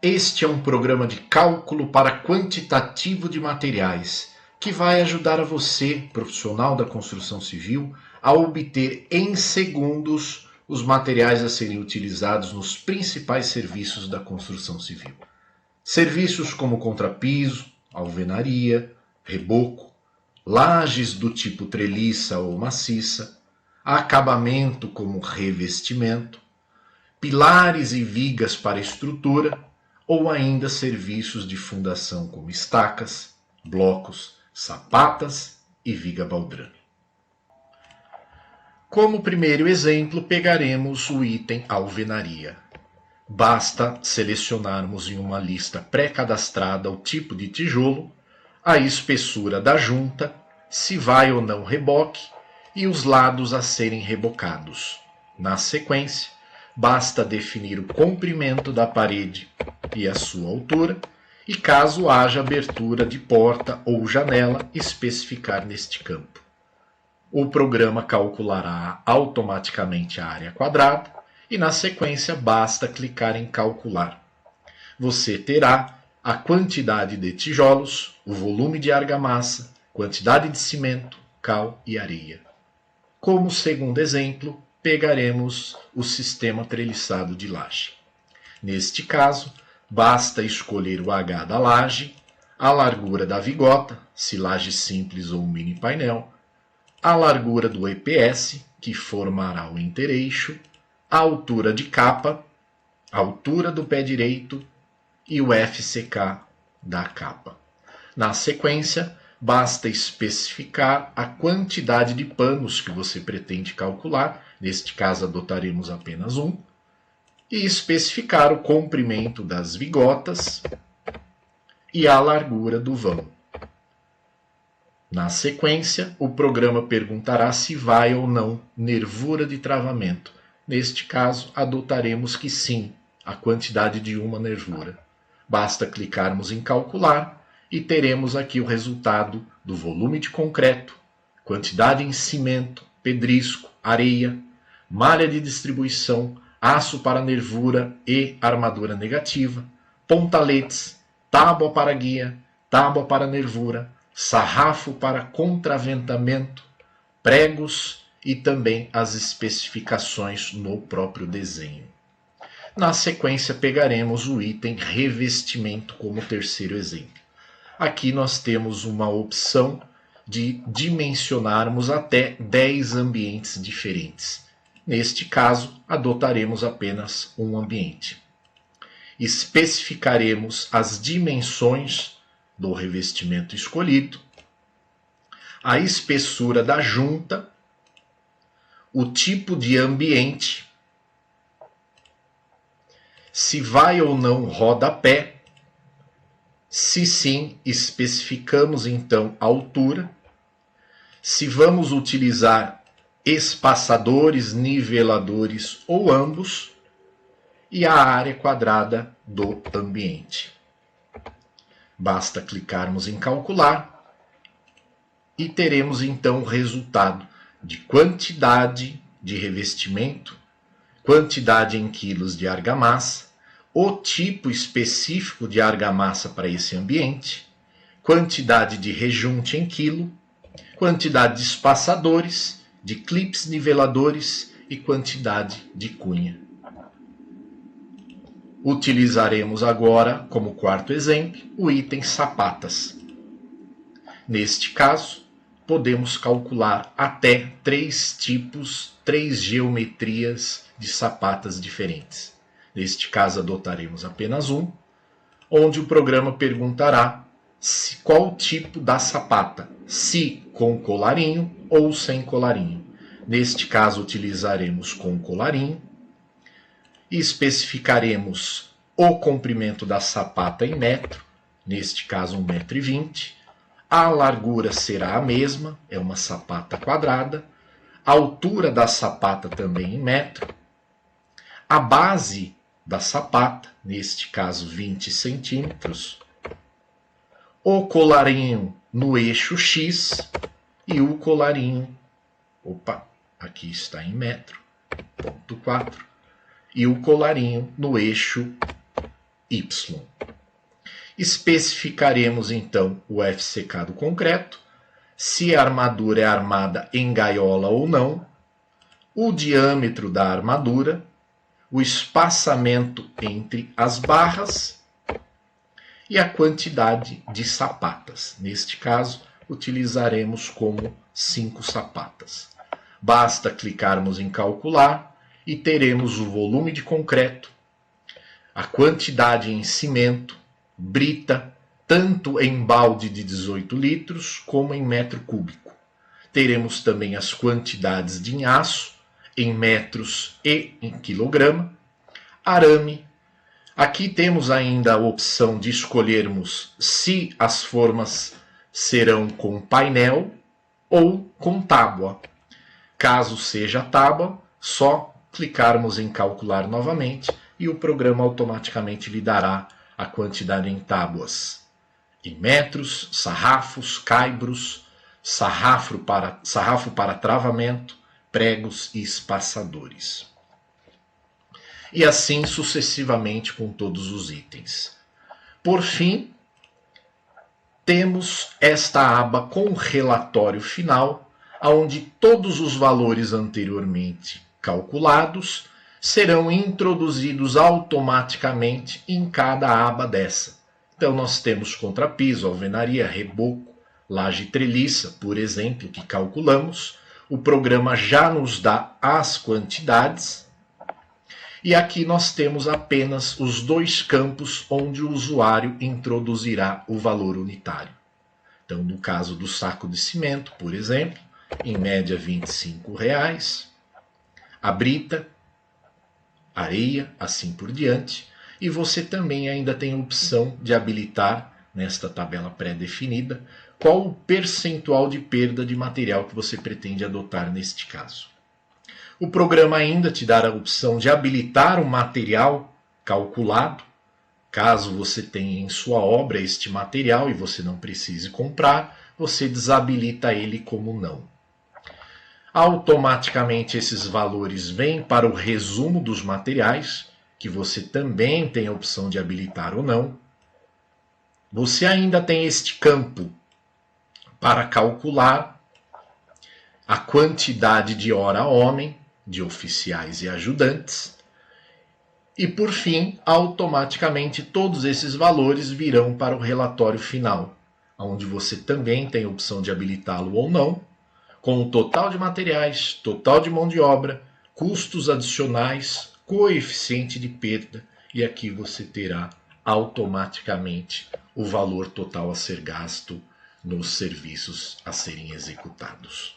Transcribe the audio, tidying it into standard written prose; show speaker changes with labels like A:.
A: Este é um programa de cálculo para quantitativo de materiais que vai ajudar a você, profissional da construção civil, a obter em segundos os materiais a serem utilizados nos principais serviços da construção civil. Serviços como contrapiso, alvenaria, reboco, lajes do tipo treliça ou maciça, acabamento como revestimento, pilares e vigas para estrutura, ou ainda serviços de fundação como estacas, blocos, sapatas e viga baldrame. Como primeiro exemplo, pegaremos o item alvenaria. Basta selecionarmos em uma lista pré-cadastrada o tipo de tijolo, a espessura da junta, se vai ou não reboque e os lados a serem rebocados. Na sequência, basta definir o comprimento da parede e a sua altura, e caso haja abertura de porta ou janela, especificar neste campo. O programa calculará automaticamente a área quadrada e na sequência basta clicar em calcular. Você terá a quantidade de tijolos, o volume de argamassa, quantidade de cimento, cal e areia. Como segundo exemplo, pegaremos o sistema treliçado de laje. Neste caso, basta escolher o H da laje, a largura da vigota, se laje simples ou mini painel, a largura do EPS, que formará o intereixo, a altura de capa, a altura do pé direito e o FCK da capa. Na sequência, basta especificar a quantidade de panos que você pretende calcular, neste caso adotaremos apenas um, e especificar o comprimento das vigotas e a largura do vão. Na sequência, o programa perguntará se vai ou não nervura de travamento. Neste caso, adotaremos que sim, a quantidade de uma nervura. Basta clicarmos em calcular e teremos aqui o resultado do volume de concreto, quantidade em cimento, pedrisco, areia, malha de distribuição, aço para nervura e armadura negativa, pontaletes, tábua para guia, tábua para nervura, sarrafo para contraventamento, pregos e também as especificações no próprio desenho. Na sequência, pegaremos o item revestimento como terceiro exemplo. Aqui nós temos uma opção de dimensionarmos até 10 ambientes diferentes. Neste caso, adotaremos apenas um ambiente. Especificaremos as dimensões do revestimento escolhido, a espessura da junta, o tipo de ambiente, se vai ou não rodapé, se sim, especificamos então a altura, se vamos utilizar espaçadores, niveladores ou ambos, e a área quadrada do ambiente. Basta clicarmos em calcular e teremos então o resultado de quantidade de revestimento, quantidade em quilos de argamassa, o tipo específico de argamassa para esse ambiente, quantidade de rejunte em quilo, quantidade de espaçadores, de clips niveladores e quantidade de cunha. Utilizaremos agora, como quarto exemplo, o item sapatas. Neste caso, podemos calcular até 3 tipos, 3 geometrias de sapatas diferentes. Neste caso, adotaremos apenas um, onde o programa perguntará qual tipo da sapata, se com colarinho ou sem colarinho. Neste caso, utilizaremos com colarinho e especificaremos o comprimento da sapata em metro, neste caso 1,20 m. A largura será a mesma, é uma sapata quadrada. A altura da sapata também em metro. A base da sapata, neste caso 20 centímetros. O colarinho no eixo X e o colarinho, aqui está em metro, ponto 4. E o colarinho no eixo Y. Especificaremos então o FCK do concreto, se a armadura é armada em gaiola ou não, o diâmetro da armadura, o espaçamento entre as barras e a quantidade de sapatas. Neste caso, utilizaremos como 5 sapatas. Basta clicarmos em calcular e teremos o volume de concreto, a quantidade em cimento, brita, tanto em balde de 18 litros como em metro cúbico. Teremos também as quantidades de aço em metros e em quilograma, arame. Aqui temos ainda a opção de escolhermos se as formas serão com painel ou com tábua. Caso seja tábua, só clicarmos em calcular novamente e o programa automaticamente lhe dará a quantidade em tábuas, em metros, sarrafos, caibros, sarrafo para travamento, pregos e espaçadores. E assim sucessivamente com todos os itens. Por fim, temos esta aba com relatório final, onde todos os valores anteriormente calculados serão introduzidos automaticamente em cada aba dessa. Então nós temos contrapiso, alvenaria, reboco, laje e treliça, por exemplo, que calculamos. O programa já nos dá as quantidades. E aqui nós temos apenas os 2 campos onde o usuário introduzirá o valor unitário. Então, no caso do saco de cimento, por exemplo, em média R$ 25, a brita, areia, assim por diante. E você também ainda tem a opção de habilitar, nesta tabela pré-definida, qual o percentual de perda de material que você pretende adotar neste caso. O programa ainda te dará a opção de habilitar o material calculado, caso você tenha em sua obra este material e você não precise comprar, você desabilita ele como não. Automaticamente esses valores vêm para o resumo dos materiais, que você também tem a opção de habilitar ou não. Você ainda tem este campo para calcular a quantidade de hora homem, de oficiais e ajudantes. E por fim, automaticamente todos esses valores virão para o relatório final, onde você também tem a opção de habilitá-lo ou não, com o total de materiais, total de mão de obra, custos adicionais, coeficiente de perda, e aqui você terá automaticamente o valor total a ser gasto nos serviços a serem executados.